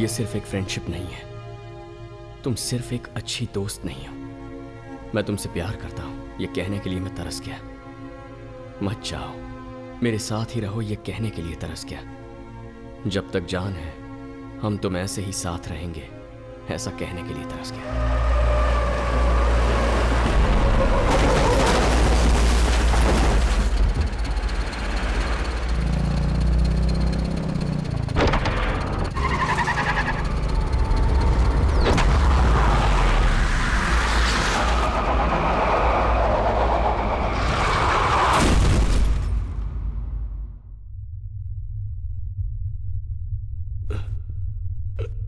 ये सिर्फ एक फ्रेंडशिप नहीं है, तुम सिर्फ एक अच्छी दोस्त नहीं हो। मैं तुमसे प्यार करता हूं, ये कहने के लिए मैं तरस गया। मत जाओ, मेरे साथ ही रहो, ये कहने के लिए तरस गया। जब तक जान है हम तुम ऐसे ही साथ रहेंगे, ऐसा कहने के लिए तरस गया।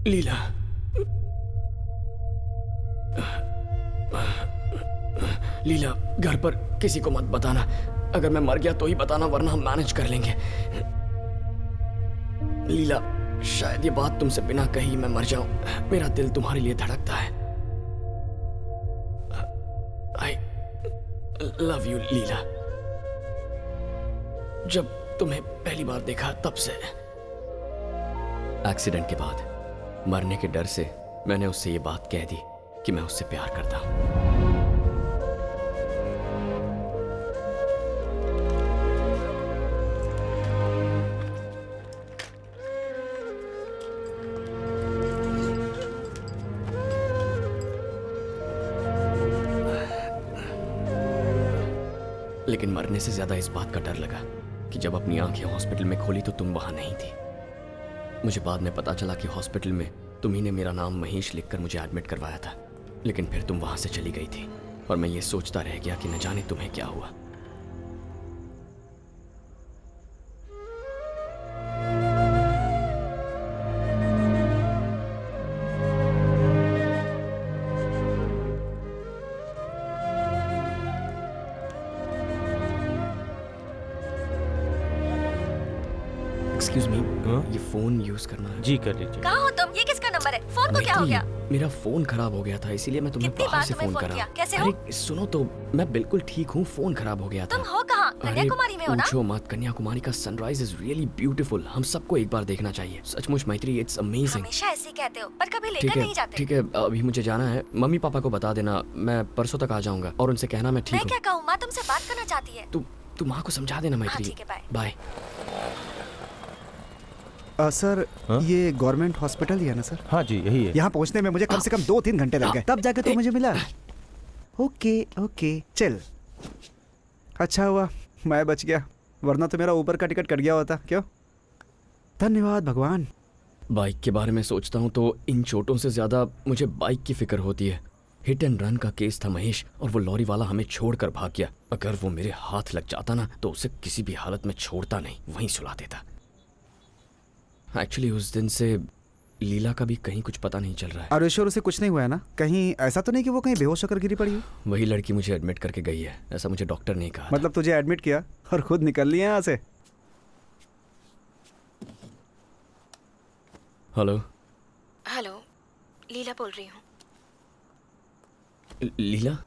लीला, लीला, घर पर किसी को मत बताना। अगर मैं मर गया तो ही बताना, वरना हम मैनेज कर लेंगे। लीला, शायद ये बात तुमसे बिना कही मैं मर जाऊं। मेरा दिल तुम्हारे लिए धड़कता है। आई लव यू लीला। जब तुम्हें पहली बार देखा तब से, एक्सीडेंट के बाद मरने के डर से मैंने उससे ये बात कह दी कि मैं उससे प्यार करता हूं। लेकिन मरने से ज्यादा इस बात का डर लगा कि जब अपनी आंखें हॉस्पिटल में खोली तो तुम वहां नहीं थी। मुझे बाद में पता चला कि हॉस्पिटल में तुम्ही ने मेरा नाम महेश लिखकर मुझे एडमिट करवाया था, लेकिन फिर तुम वहां से चली गई थी और मैं ये सोचता रह गया कि न जाने तुम्हें क्या हुआ। एक्सक्यूज मी, ये फोन यूज करना है? जी कर लीजिए। कहाँ हो तुम? ये किसका नंबर है? फोन को क्या हो गया? मेरा फोन खराब हो गया था, इसीलिए मैं तुम्हें कितनी बाहर बार से तुम्हें फोन फोन करा। किया? कैसे हो? अरे सुनो तो, मैं बिल्कुल ठीक हूँ, फोन खराब हो गया था। तुम हो कहाँ? कन्याकुमारी में हो ना? पूछो मत, कन्याकुमारी का सनराइज इज रियली ब्यूटीफुल। हम सबको एक बार देखना चाहिए। सचमुच मैत्री, इट्स अमेजिंग। हमेशा ऐसे ही कहते हो, पर कभी ठीक लेकर है, नहीं जाते। ठीक है, अभी मुझे जाना है। मम्मी पापा को बता देना, मैं परसों तक आ जाऊंगा और उनसे कहना मैं ठीक मैं हूँ। क्या कहूँ? माँ तुमसे बात करना चाहती है। तू माँ को समझा देना मैत्री। ठीक है, बाय। बाय। सर, ये गवर्नमेंट हॉस्पिटल ही है ना सर? हाँ जी, यही है। यहाँ पहुँचने में मुझे कम से कम 2-3 घंटे लग गए, तब जाके तो मुझे मिला। ओके ओके, चल। अच्छा हुआ मैं बच गया, वरना तो मेरा ऊपर का टिकट कट गया होता। क्यों? धन्यवाद भगवान। बाइक के बारे में सोचता हूँ तो इन चोटों से ज्यादा मुझे बाइक की फिक्र होती है। हिट एंड रन का केस था महेश, और वो लॉरी वाला हमें छोड़कर भाग गया। अगर वो मेरे हाथ लग जाता ना तो उसे किसी भी हालत में छोड़ता नहीं, वहीं सुला देता। एक्चुअली उस दिन से लीला का भी कहीं कुछ पता नहीं चल रहा है। और ईश्वर, उसे कुछ नहीं हुआ है ना? कहीं ऐसा तो नहीं कि वो कहीं बेहोश होकर गिरी पड़ी हो? वही लड़की मुझे एडमिट करके गई है, ऐसा मुझे डॉक्टर ने कहा। मतलब तुझे एडमिट किया और खुद निकल लिया यहाँ से? हेलो हेलो, लीला बोल रही हूँ। लीला,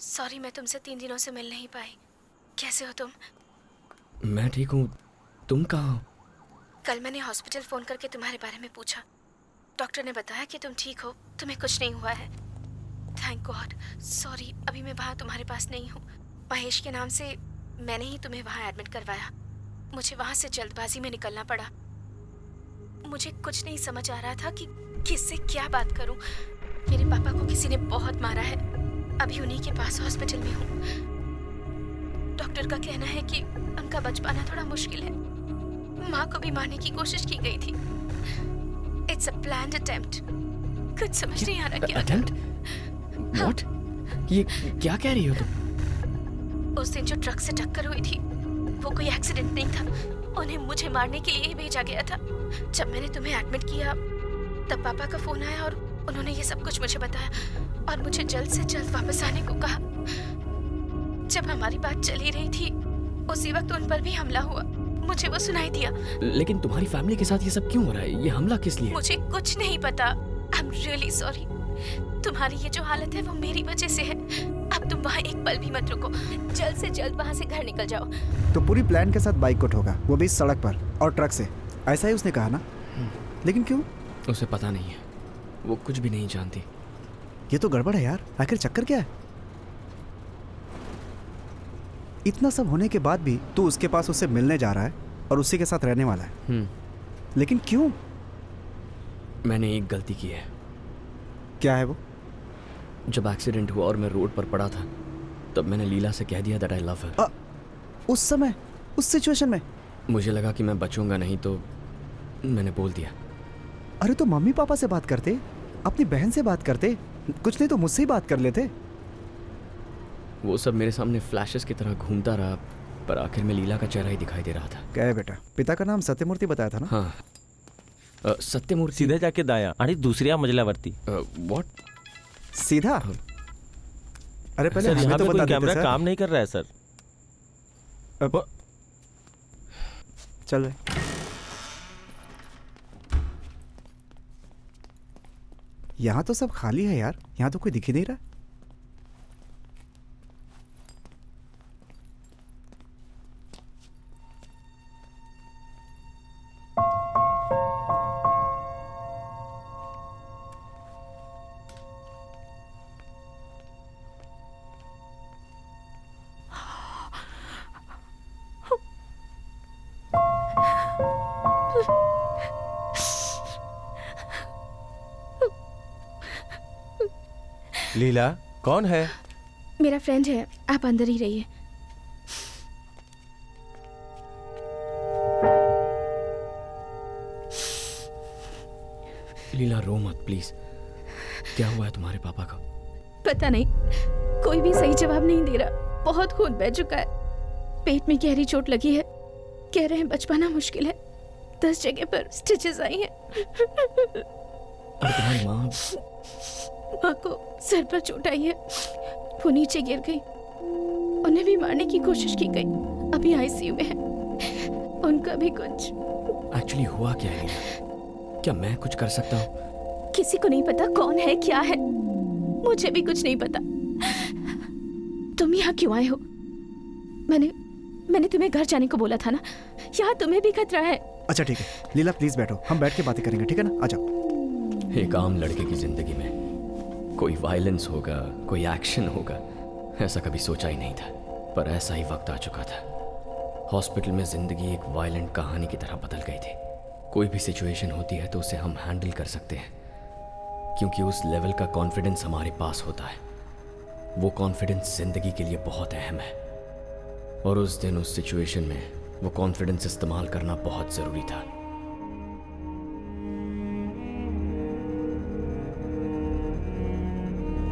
सॉरी, मैं तुमसे 3 दिनों से मिल नहीं पाई। कैसे हो तुम? मैं ठीक हूँ, तुम कहाँ हो? कल मैंने हॉस्पिटल फोन करके तुम्हारे बारे में पूछा। डॉक्टर ने बताया कि तुम ठीक हो, तुम्हें कुछ नहीं हुआ है। Thank God. सॉरी, अभी मैं वहाँ तुम्हारे पास नहीं हूँ। महेश के नाम से मैंने ही तुम्हें वहाँ एडमिट करवाया। मुझे वहाँ से जल्दबाजी में निकलना पड़ा। मुझे कुछ नहीं समझ आ रहा था कि किससे क्या बात करूँ। मेरे पापा को किसी ने बहुत मारा है, अभी उन्हीं के पास हॉस्पिटल में हूँ। डॉक्टर का कहना है कि उनका बच पाना थोड़ा मुश्किल है। माँ को भी मारने की कोशिश की गई थी। It's a planned attempt. कुछ समझ नहीं आ रहा क्या अटेम्प्ट? What? ये क्या कह रही हो तुम? उस दिन जो ट्रक से टक्कर हुई थी वो कोई एक्सीडेंट नहीं था। उन्हें मुझे मारने के लिए ही भेजा गया था। जब मैंने तुम्हें एडमिट किया तब पापा का फोन आया और उन्होंने ये सब कुछ मुझे बताया और मुझे जल्द से जल्द वापस आने को कहा। जब हमारी बात चली रही थी उसी वक्त उन पर भी हमला हुआ। मुझे वो सुनाई दिया। लेकिन तुम्हारी फैमिली के साथ ये सब क्यों हो रहा है? ये हमला किस लिए? मुझे कुछ नहीं पता। I am really sorry. तुम्हारी ये जो हालत है वो मेरी वजह से है। अब तुम वहाँ एक पल भी मत रुको, जल्द से जल्द वहाँ से घर निकल जाओ। तो पूरी प्लान के साथ बाइक को ठोका, वो भी सड़क पर और ट्रक से, ऐसा ही उसने कहा ना? लेकिन क्यों? उसे पता नहीं है, वो कुछ भी नहीं जानती। ये तो गड़बड़ है यार, आखिर चक्कर क्या है? इतना सब होने के बाद भी तू उसके पास उससे मिलने जा रहा है और उसी के साथ रहने वाला है। लेकिन क्यों? मैंने एक गलती की है। क्या है वो? जब एक्सीडेंट हुआ और मैं रोड पर पड़ा था, तब मैंने लीला से कह दिया दैट आई लव हर। उस समय, उस सिचुएशन में? मुझे लगा कि मैं बचूंगा नहीं, तो मैंने बोल दिया। अरे तो मम्मी पापा से बात करते, अपनी बहन से बात करते, कुछ नहीं तो मुझसे ही बात कर लेते। वो सब मेरे सामने फ्लैशेस की तरह घूमता रहा, पर आखिर में लीला का चेहरा ही दिखाई दे रहा था। क्या है बेटा? पिता का नाम सत्यमूर्ति बताया था ना? हाँ, सत्यमूर्ति। सीधे जाके दाया आणि दुसऱ्या मजल्यावरती। व्हाट? सीधा? अरे पहले सर हमें यहाँ तो पे बता कोई देते कैमरा सर। काम नहीं कर रहा है सर। चल रहे। यहाँ तो सब खाली है यार, यहाँ तो कोई दिख ही नहीं रहा। लीला कौन है? मेरा फ्रेंड है, आप अंदर ही रहिए। लीला रो मत प्लीज। क्या हुआ है तुम्हारे पापा को? पता नहीं, कोई भी सही जवाब नहीं दे रहा। बहुत खून बह चुका है, पेट में गहरी चोट लगी है, कह रहे हैं बच पाना मुश्किल है, 10 जगह पर स्टिचेस आई हैं। और तुम्हारी माँ? माँ को सर पर चोट आई है, वो नीचे गिर गई, उन्हें भी मारने की कोशिश की गई, अभी आईसीयू में है। उनका भी कुछ। एक्चुअली हुआ क्या है लीला? क्या मैं कुछ कर सकता हूँ? किसी को नहीं पता कौन है क्या है, मुझे भी कुछ नहीं पता। तुम यहाँ क्यों आए हो? मैंने तुम्हें घर जाने को बोला था ना, यहाँ तुम्हें भी खतरा है। अच्छा ठीक है लीला, प्लीज बैठो, हम बैठ के बातें करेंगे, ठीक है ना? आ जाओ। एक आम लड़के की जिंदगी में कोई वायलेंस होगा, कोई एक्शन होगा, ऐसा कभी सोचा ही नहीं था। पर ऐसा ही वक्त आ चुका था। हॉस्पिटल में जिंदगी एक वायलेंट कहानी की तरह बदल गई थी। कोई भी सिचुएशन होती है तो उसे हम हैंडल कर सकते हैं, क्योंकि उस लेवल का कॉन्फिडेंस हमारे पास होता है। वो कॉन्फिडेंस जिंदगी के लिए बहुत अहम है, और उस दिन उस सिचुएशन में वो कॉन्फिडेंस इस्तेमाल करना बहुत जरूरी था।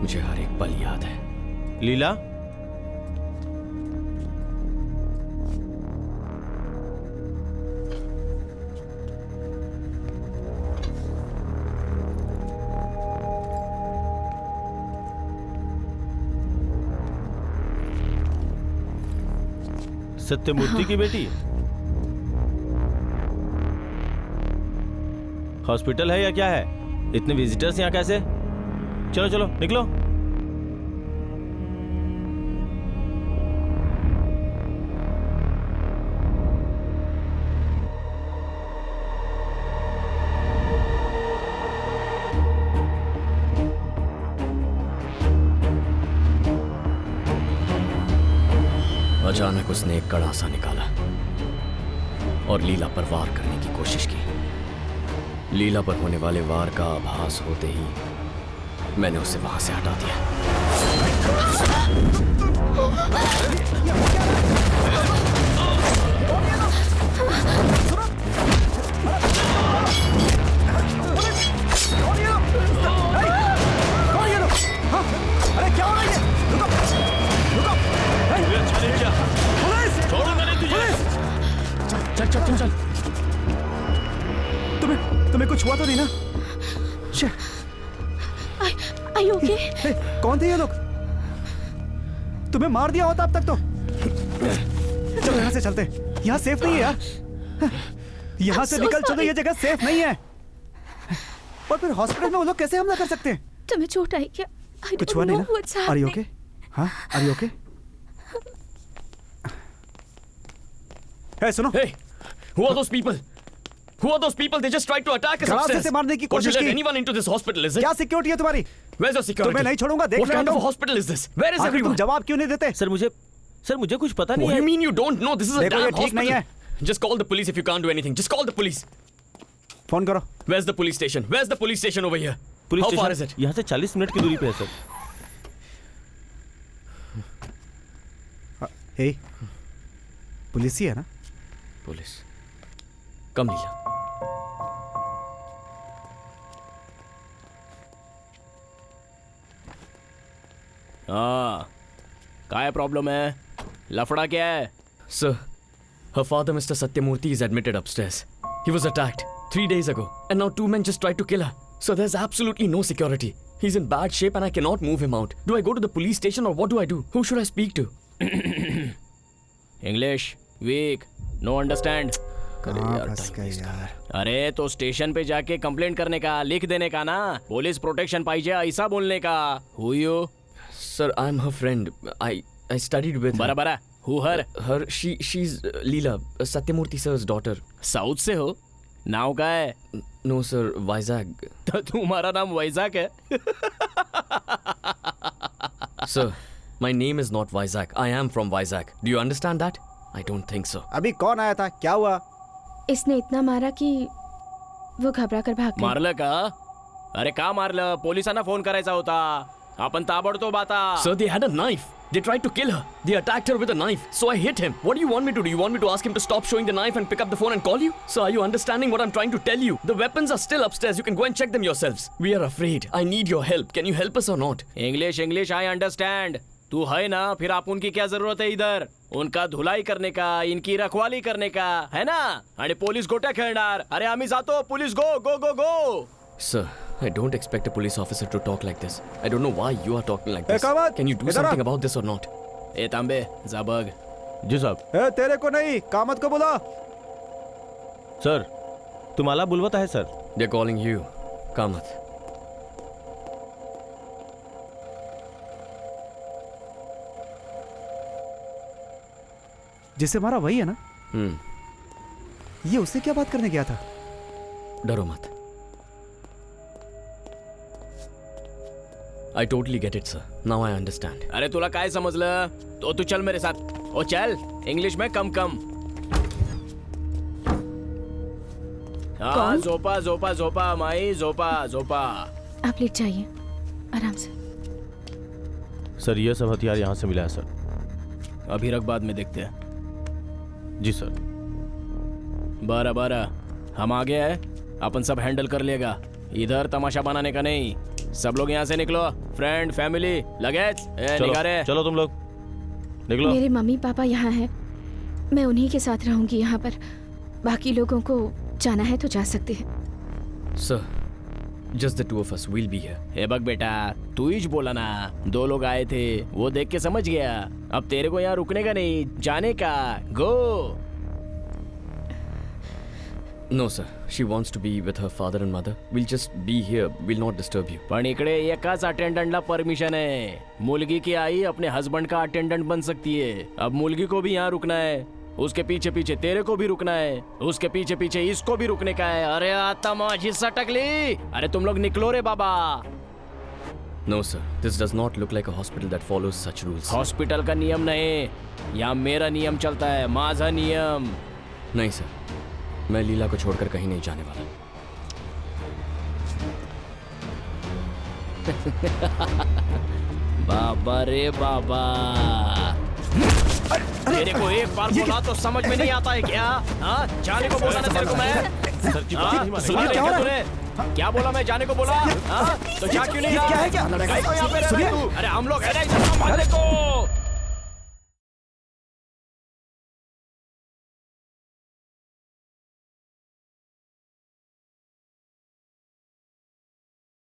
मुझे हर एक पल याद है। लीला सत्यमूर्ति की बेटी हॉस्पिटल है या क्या है? इतने विजिटर्स यहाँ कैसे? चलो चलो निकलो। अचानक उसने एक कड़ा सा निकाला और लीला पर वार करने की कोशिश की। लीला पर होने वाले वार का आभास होते ही मैंने उसे वहां से हटा दिया। अरे क्या हो रहा है? रुको, रुको। छोड़ूंगा नहीं तुझे। चल चल चल चल। तुम्हें कुछ हुआ तो नहीं ना? Are you okay? कौन थे ये लोग? तुम्हें मार दिया होता अब तक तो। चलो यहाँ से चलते हैं, यहाँ सेफ नहीं है यार। यहाँ से निकल चलो, ये जगह सेफ नहीं है। और फिर हॉस्पिटल में वो लोग कैसे हमला कर सकते हैं? तुम्हें चोट आई क्या? I कुछ don't हुआ नहीं know ना? what's Are you happening. okay? हाँ, are you okay? Hey, सुनो। Hey, who are those people? Who are those people? They just tried to attack us गलासे upstairs. से मारने की Would you कोशिश let की। anyone into this hospital, is it? क्या security है तुम्हारी? Where's your security? तुम्हें नहीं छोड़ूंगा, देख What रहे kind हो of a तुम? hospital is this? Where is आखिर तुम everyone? जवाब क्यों नहीं देते? सर मुझे कुछ पता नहीं What do है। you mean you don't know? This is a देखो, ये damn ठीक नहीं hospital. Just call the police if you can't do anything. Just call the police. Phone करो। Where's the police station? Where's the police station over here? Police How far station is it? यहाँ से 40 minute की दूरी पे है sir. हे, police ही है ना? Police. Come, Leela. हाँ, क्या प्रॉब्लम है? लफड़ा क्या है? Sir, her father, Mr. Satyamurthy, is admitted upstairs. He was attacked 3 days ago, and now 2 men just tried to kill her. So there's absolutely no security. He's in bad shape and I cannot move him out. Do I go to the police station or what do I do? Who should I speak to? English weak, no understand. कहाँ फंस गए यार? अरे तो station पे जाके complaint करने का, लिख देने का ना, पुलिस प्रोटेक्शन पाइजे ऐसा बोलने का। Who you? Sir, I'm her friend. I studied with बरा her. बरा, who her? She's Leela, Satyamurthy sir's daughter. South से हो? नाव का है? No, sir, Vizag. तो तुम्हारा नाम वैजाक है? Sir, my name is not Vizag. I am from Vizag. Do you understand that? I don't think so. अभी कौन आया था? क्या हुआ? इसने इतना मारा कि वो घबरा कर भाग गई। मारलं का? अरे का मारलं? पोलिसांना फोन करायचा होता. आपण ताबडतोब आता. Sir, they had a knife. They tried to kill her. They attacked her with a knife. So I hit him. What do you want me to do? You want me to ask him to stop showing the knife and pick up the phone and call you? Sir, are you understanding what I'm trying to tell you? The weapons are still upstairs. You can go and check them yourselves. We are afraid. I need your help. Can you help us or not? English I understand. तू है ना, फिर आप उनकी क्या जरूरत है इधर? उनका धुलाई करने का, इनकी रखवाली करने का, है ना? आणि पोलीस गोट्या खेळणार. अरे आम्ही जातो. Police go go go go. Sir, I don't expect a police officer to talk like this. I don't know why you are talking like this. Kamat, Can you do इधर आ. something about this or not? ए तांबे जा बघ. जी साहब. ए, तेरे को नहीं, कामत को बुला। सर तुम्हाला बोलवत आहे sir. They're calling you, Kamath. जिसे मारा वही है ना? ये उससे क्या बात करने गया था? डरो मत. I totally get it, sir. Now I understand. अरे तुला काय समजलं? तो तू चल मेरे साथ. ओ चल. इंग्लिश में कम कम. हाँ, झोपा झोपा झोपा माई, झोपा झोपा. आप लेट जाइए आराम से। सर ये सब हथियार यहाँ से मिला है सर। अभी रख, बाद में देखते हैं. जी सर। 12 हम आगे हैं. अपन सब हैंडल कर लेगा. इधर तमाशा बनाने का नहीं. सब लोग यहाँ से निकलो. फ्रेंड, फैमिली, लगेज निकाल रहे. चलो तुम लोग निकलो। मेरे मम्मी पापा यहाँ हैं। मैं उन्हीं के साथ रहूंगी यहाँ पर। बाकी लोगों को जाना है तो जा सकते हैं। Sir, just the two of us. We'll be here. हे बग बेटा, तू ही बोला ना. 2 लोग आए थे, वो देख के समझ गया. अब तेरे को यहाँ रुकने का नहीं, जाने का. गो. No, sir. She wants to be with her father and mother. We'll just be here. We'll not disturb you. पण इकडे एकाच अटेंडंटला परमिशन आहे. मुलगी की आई अपने हस्बैंड का अटेंडेंट बन सकती है. अब मुलगी को भी यहाँ रुकना है. उसके पीछे पीछे तेरे को भी रुकना है. उसके पीछे पीछे इसको भी रुकने का है. अरे आता माझी सटकली. अरे तुम लोग निकलो रे बाबा. No, sir. This does not look like a hospital that follows such rules. Hospital का नियम नहीं, यहाँ मेरा नियम चलता है. माझा नियम. नहीं, सर. मैं लीला को छोड़कर कहीं नहीं जाने वाला. बाबा रे बाबा. तेरे को एक बार बोला तो समझ में नहीं आता है क्या? हाँ, जाने को बोला ना तेरे को मैं. हाँ, सुना क्या तूने? क्या बोला? मैं जाने को बोला. हाँ, तो जा क्यों नहीं रहा? क्या है क्या? तो यहाँ पे रह तू. अरे हम लोग है ना इधर.